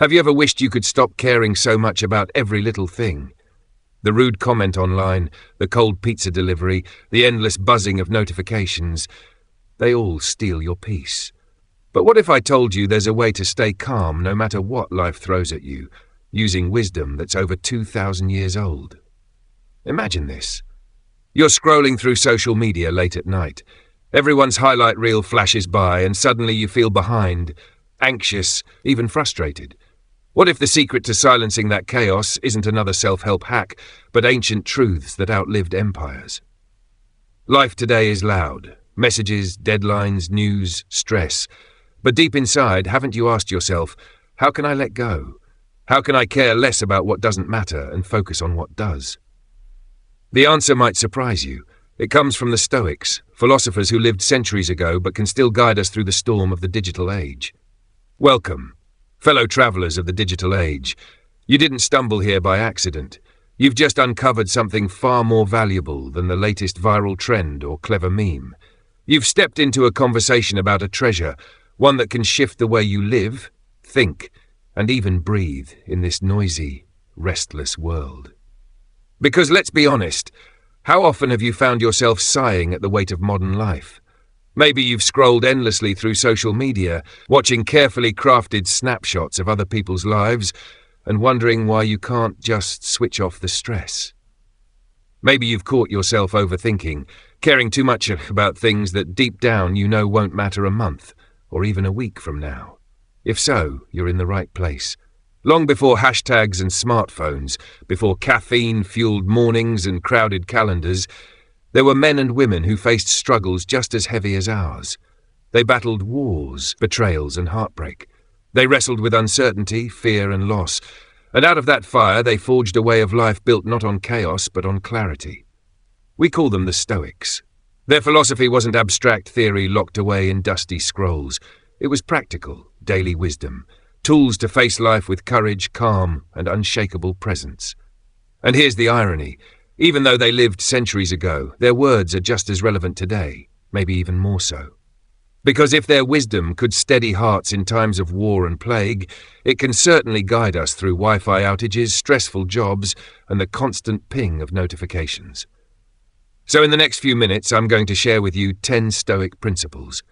Have you ever wished you could stop caring so much about every little thing? The rude comment online, the cold pizza delivery, the endless buzzing of notifications, they all steal your peace. But what if I told you there's a way to stay calm no matter what life throws at you, using wisdom that's over 2,000 years old? Imagine this. You're scrolling through social media late at night. Everyone's highlight reel flashes by and suddenly you feel behind, anxious, even frustrated. What if the secret to silencing that chaos isn't another self-help hack, but ancient truths that outlived empires? Life today is loud. Messages, deadlines, news, stress. But deep inside, haven't you asked yourself, how can I let go? How can I care less about what doesn't matter and focus on what does? The answer might surprise you. It comes from the Stoics, philosophers who lived centuries ago but can still guide us through the storm of the digital age. Welcome, fellow travelers of the digital age. You didn't stumble here by accident. You've just uncovered something far more valuable than the latest viral trend or clever meme. You've stepped into a conversation about a treasure, one that can shift the way you live, think, and even breathe in this noisy, restless world. Because let's be honest, how often have you found yourself sighing at the weight of modern life? Maybe you've scrolled endlessly through social media, watching carefully crafted snapshots of other people's lives and wondering why you can't just switch off the stress. Maybe you've caught yourself overthinking, caring too much about things that deep down you know won't matter a month or even a week from now. If so, you're in the right place. Long before hashtags and smartphones, before caffeine-fueled mornings and crowded calendars, there were men and women who faced struggles just as heavy as ours. They battled wars, betrayals, and heartbreak. They wrestled with uncertainty, fear, and loss. And out of that fire, they forged a way of life built not on chaos, but on clarity. We call them the Stoics. Their philosophy wasn't abstract theory locked away in dusty scrolls. It was practical, daily wisdom. Tools to face life with courage, calm, and unshakable presence. And here's the irony. Even though they lived centuries ago, their words are just as relevant today, maybe even more so. Because if their wisdom could steady hearts in times of war and plague, it can certainly guide us through Wi-Fi outages, stressful jobs, and the constant ping of notifications. So in the next few minutes, I'm going to share with you 10 Stoic principles.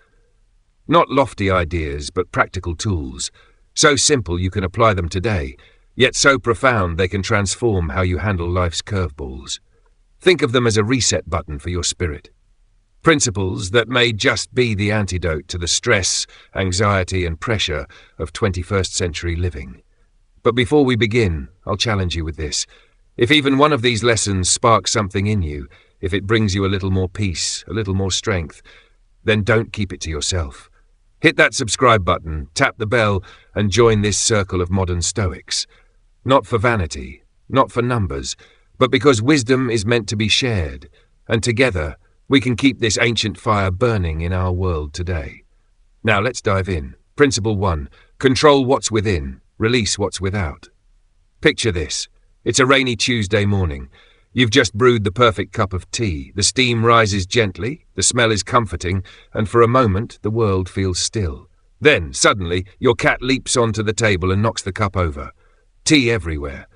Not lofty ideas, but practical tools. So simple you can apply them today, yet so profound they can transform how you handle life's curveballs. Think of them as a reset button for your spirit. Principles that may just be the antidote to the stress, anxiety, and pressure of 21st century living. But before we begin, I'll challenge you with this. If even one of these lessons sparks something in you, if it brings you a little more peace, a little more strength, then don't keep it to yourself. Hit that subscribe button, tap the bell, and join this circle of modern Stoics. Not for vanity, not for numbers, but because wisdom is meant to be shared, and together we can keep this ancient fire burning in our world today. Now let's dive in. Principle 1. Control what's within, release what's without. Picture this. It's a rainy Tuesday morning. You've just brewed the perfect cup of tea. The steam rises gently, the smell is comforting, and for a moment the world feels still. Then, suddenly, your cat leaps onto the table and knocks the cup over. Tea everywhere.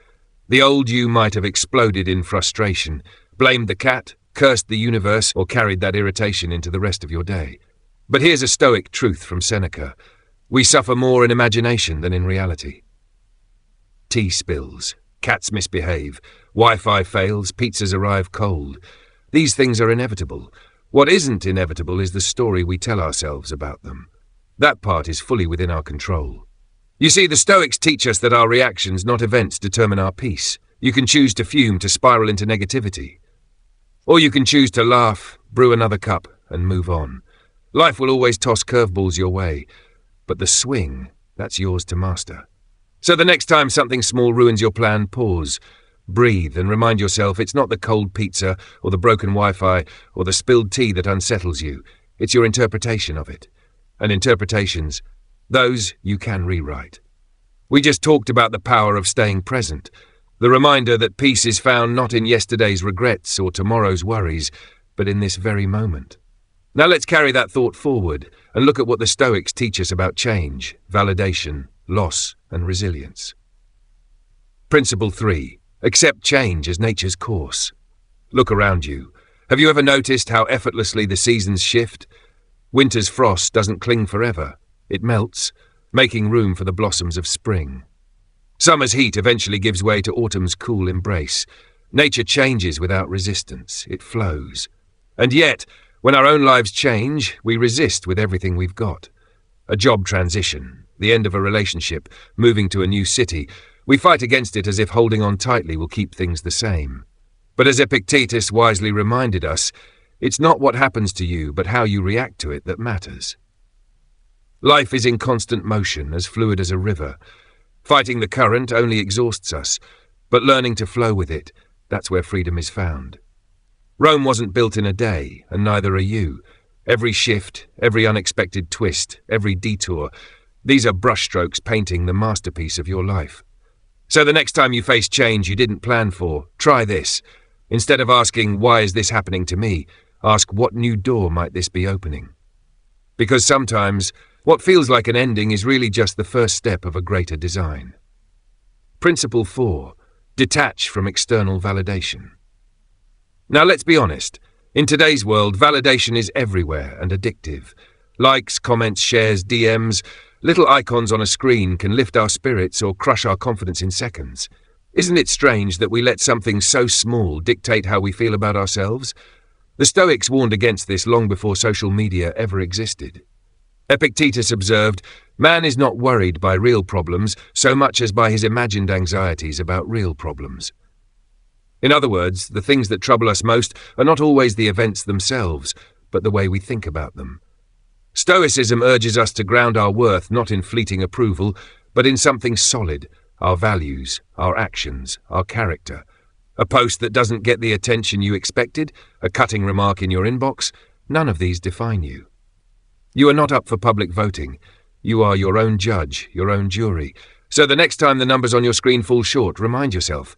The old you might have exploded in frustration, blamed the cat, cursed the universe, or carried that irritation into the rest of your day. But here's a Stoic truth from Seneca. We suffer more in imagination than in reality. Tea spills. Cats misbehave, Wi-Fi fails, pizzas arrive cold. These things are inevitable. What isn't inevitable is the story we tell ourselves about them. That part is fully within our control. You see, the Stoics teach us that our reactions, not events, determine our peace. You can choose to fume, to spiral into negativity. Or you can choose to laugh, brew another cup, and move on. Life will always toss curveballs your way, but the swing, that's yours to master. So the next time something small ruins your plan, pause, breathe, and remind yourself it's not the cold pizza or the broken Wi-Fi or the spilled tea that unsettles you. It's your interpretation of it. And interpretations, those you can rewrite. We just talked about the power of staying present, the reminder that peace is found not in yesterday's regrets or tomorrow's worries, but in this very moment. Now let's carry that thought forward and look at what the Stoics teach us about change, validation, loss, and resilience. Principle 3. Accept change as nature's course. Look around you. Have you ever noticed how effortlessly the seasons shift? Winter's frost doesn't cling forever. It melts, making room for the blossoms of spring. Summer's heat eventually gives way to autumn's cool embrace. Nature changes without resistance. It flows. And yet, when our own lives change, we resist with everything we've got. A job transition, the end of a relationship, moving to a new city. We fight against it as if holding on tightly will keep things the same. But as Epictetus wisely reminded us, it's not what happens to you, but how you react to it that matters. Life is in constant motion, as fluid as a river. Fighting the current only exhausts us, but learning to flow with it, that's where freedom is found. Rome wasn't built in a day, and neither are you. Every shift, every unexpected twist, every detour, these are brushstrokes painting the masterpiece of your life. So the next time you face change you didn't plan for, try this. Instead of asking, why is this happening to me, ask, what new door might this be opening? Because sometimes, what feels like an ending is really just the first step of a greater design. Principle 4. Detach from external validation. Now let's be honest. In today's world, validation is everywhere and addictive. Likes, comments, shares, DMs, little icons on a screen can lift our spirits or crush our confidence in seconds. Isn't it strange that we let something so small dictate how we feel about ourselves? The Stoics warned against this long before social media ever existed. Epictetus observed, man is not worried by real problems so much as by his imagined anxieties about real problems. In other words, the things that trouble us most are not always the events themselves, but the way we think about them. Stoicism urges us to ground our worth not in fleeting approval, but in something solid, our values, our actions, our character. A post that doesn't get the attention you expected, a cutting remark in your inbox, none of these define you. You are not up for public voting. You are your own judge, your own jury. So the next time the numbers on your screen fall short, remind yourself,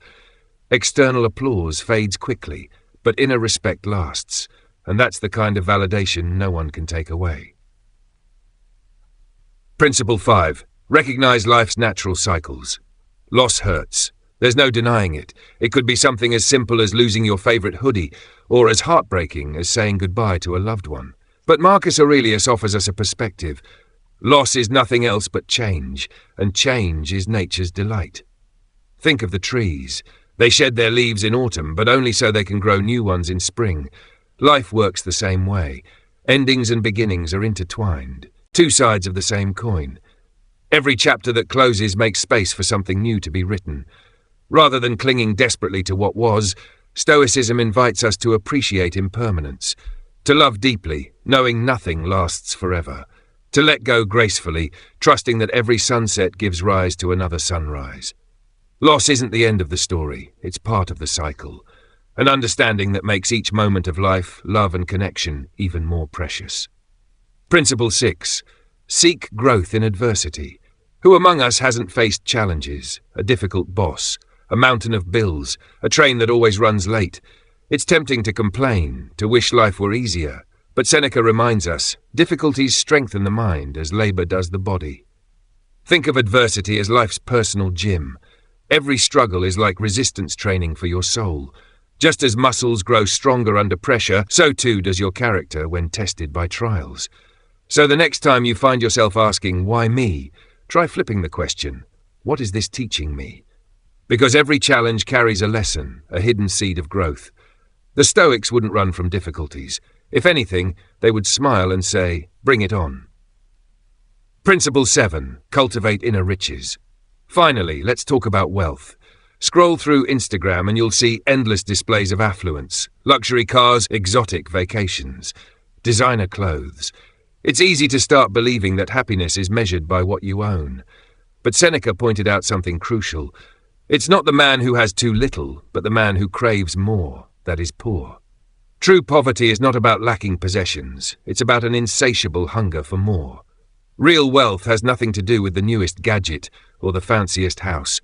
external applause fades quickly, but inner respect lasts, and that's the kind of validation no one can take away. Principle 5. Recognize life's natural cycles. Loss hurts. There's no denying it. It could be something as simple as losing your favorite hoodie, or as heartbreaking as saying goodbye to a loved one. But Marcus Aurelius offers us a perspective. Loss is nothing else but change, and change is nature's delight. Think of the trees. They shed their leaves in autumn, but only so they can grow new ones in spring. Life works the same way. Endings and beginnings are intertwined, two sides of the same coin. Every chapter that closes makes space for something new to be written. Rather than clinging desperately to what was, Stoicism invites us to appreciate impermanence, to love deeply, knowing nothing lasts forever, to let go gracefully, trusting that every sunset gives rise to another sunrise. Loss isn't the end of the story, it's part of the cycle, an understanding that makes each moment of life, love and connection even more precious. Principle 6. Seek growth in adversity. Who among us hasn't faced challenges, a difficult boss, a mountain of bills, a train that always runs late? It's tempting to complain, to wish life were easier, but Seneca reminds us, difficulties strengthen the mind as labor does the body. Think of adversity as life's personal gym. Every struggle is like resistance training for your soul. Just as muscles grow stronger under pressure, so too does your character when tested by trials. So the next time you find yourself asking, why me? Try flipping the question, what is this teaching me? Because every challenge carries a lesson, a hidden seed of growth. The Stoics wouldn't run from difficulties. If anything, they would smile and say, bring it on. Principle 7. Cultivate inner riches. Finally, let's talk about wealth. Scroll through Instagram and you'll see endless displays of affluence, luxury cars, exotic vacations, designer clothes. It's easy to start believing that happiness is measured by what you own. But Seneca pointed out something crucial. It's not the man who has too little, but the man who craves more, that is poor. True poverty is not about lacking possessions. It's about an insatiable hunger for more. Real wealth has nothing to do with the newest gadget or the fanciest house.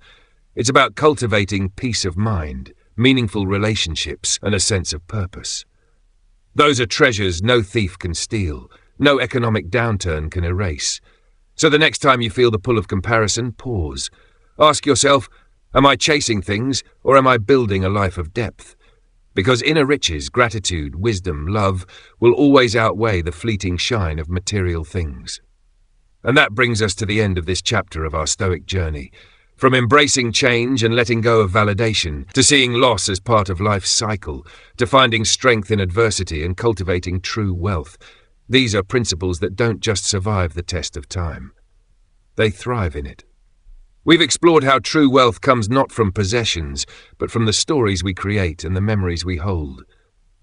It's about cultivating peace of mind, meaningful relationships, and a sense of purpose. Those are treasures no thief can steal, no economic downturn can erase. So the next time you feel the pull of comparison, pause. Ask yourself, am I chasing things or am I building a life of depth? Because inner riches, gratitude, wisdom, love will always outweigh the fleeting shine of material things. And that brings us to the end of this chapter of our Stoic journey. From embracing change and letting go of validation, to seeing loss as part of life's cycle, to finding strength in adversity and cultivating true wealth. These are principles that don't just survive the test of time. They thrive in it. We've explored how true wealth comes not from possessions, but from the stories we create and the memories we hold.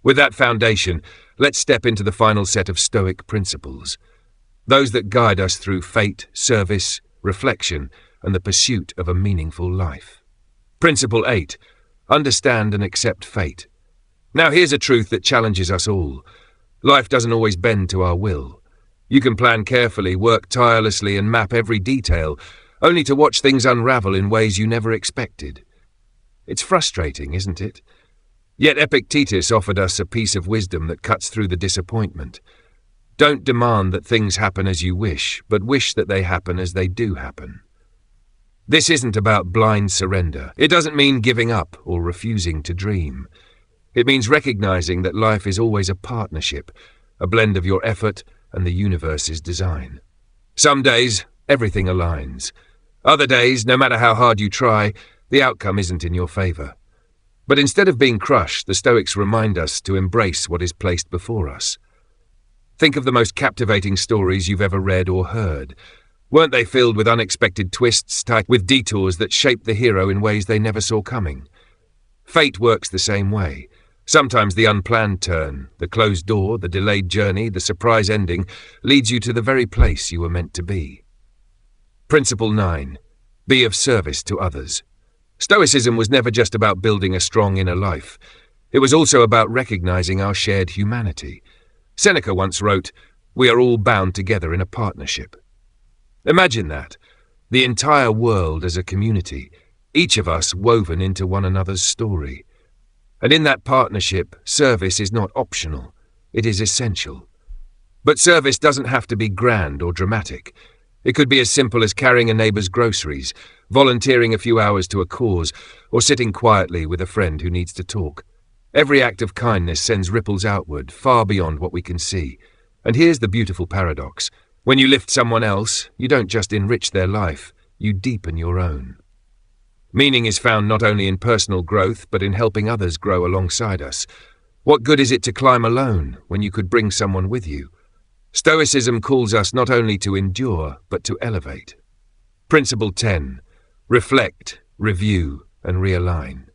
With that foundation, let's step into the final set of Stoic principles. Those that guide us through fate, service, reflection, and the pursuit of a meaningful life. Principle 8. Understand and accept fate. Now here's a truth that challenges us all. Life doesn't always bend to our will. You can plan carefully, work tirelessly, and map every detail, only to watch things unravel in ways you never expected. It's frustrating, isn't it? Yet Epictetus offered us a piece of wisdom that cuts through the disappointment. Don't demand that things happen as you wish, but wish that they happen as they do happen. This isn't about blind surrender. It doesn't mean giving up or refusing to dream. It means recognizing that life is always a partnership, a blend of your effort and the universe's design. Some days, everything aligns. Other days, no matter how hard you try, the outcome isn't in your favor. But instead of being crushed, the Stoics remind us to embrace what is placed before us. Think of the most captivating stories you've ever read or heard. Weren't they filled with unexpected twists, tied with detours that shaped the hero in ways they never saw coming? Fate works the same way. Sometimes the unplanned turn, the closed door, the delayed journey, the surprise ending leads you to the very place you were meant to be. Principle 9. Be of service to others. Stoicism was never just about building a strong inner life. It was also about recognizing our shared humanity. Seneca once wrote, "We are all bound together in a partnership." Imagine that. The entire world as a community, each of us woven into one another's story. And in that partnership, service is not optional, it is essential. But service doesn't have to be grand or dramatic. It could be as simple as carrying a neighbor's groceries, volunteering a few hours to a cause, or sitting quietly with a friend who needs to talk. Every act of kindness sends ripples outward, far beyond what we can see. And here's the beautiful paradox. When you lift someone else, you don't just enrich their life, you deepen your own. Meaning is found not only in personal growth, but in helping others grow alongside us. What good is it to climb alone when you could bring someone with you? Stoicism calls us not only to endure, but to elevate. Principle 10. Reflect, review, and realign.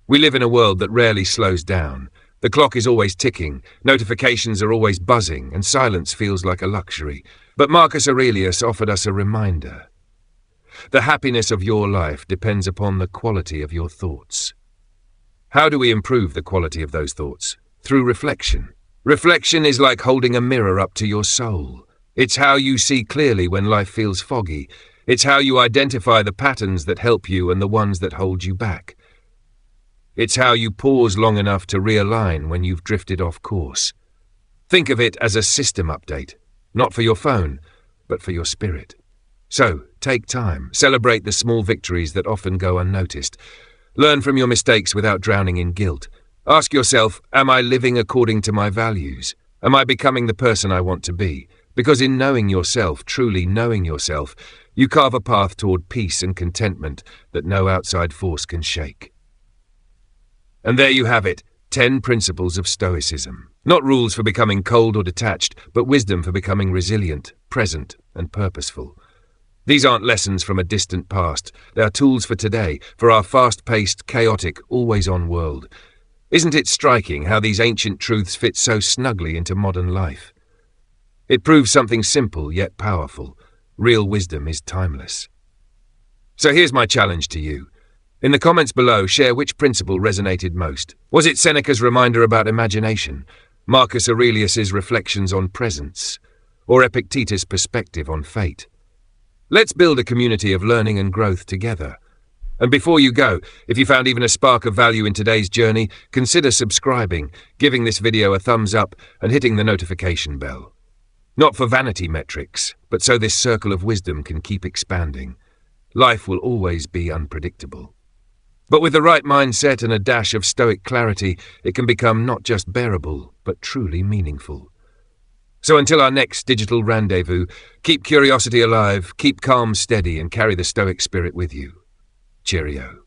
We live in a world that rarely slows down. The clock is always ticking, notifications are always buzzing, and silence feels like a luxury. But Marcus Aurelius offered us a reminder. The happiness of your life depends upon the quality of your thoughts. How do we improve the quality of those thoughts? Through reflection. Reflection is like holding a mirror up to your soul. It's how you see clearly when life feels foggy. It's how you identify the patterns that help you and the ones that hold you back. It's how you pause long enough to realign when you've drifted off course. Think of it as a system update, not for your phone, but for your spirit. So, take time, celebrate the small victories that often go unnoticed. Learn from your mistakes without drowning in guilt. Ask yourself, am I living according to my values? Am I becoming the person I want to be? Because in knowing yourself, truly knowing yourself, you carve a path toward peace and contentment that no outside force can shake. And there you have it, 10 principles of Stoicism. Not rules for becoming cold or detached, but wisdom for becoming resilient, present, and purposeful. These aren't lessons from a distant past. They are tools for today, for our fast-paced, chaotic, always-on world. Isn't it striking how these ancient truths fit so snugly into modern life? It proves something simple yet powerful. Real wisdom is timeless. So here's my challenge to you. In the comments below, share which principle resonated most. Was it Seneca's reminder about imagination, Marcus Aurelius's reflections on presence, or Epictetus' perspective on fate? Let's build a community of learning and growth together. And before you go, if you found even a spark of value in today's journey, consider subscribing, giving this video a thumbs up, and hitting the notification bell. Not for vanity metrics, but so this circle of wisdom can keep expanding. Life will always be unpredictable. But with the right mindset and a dash of Stoic clarity, it can become not just bearable, but truly meaningful. So until our next digital rendezvous, keep curiosity alive, keep calm steady, and carry the Stoic spirit with you. Cheerio.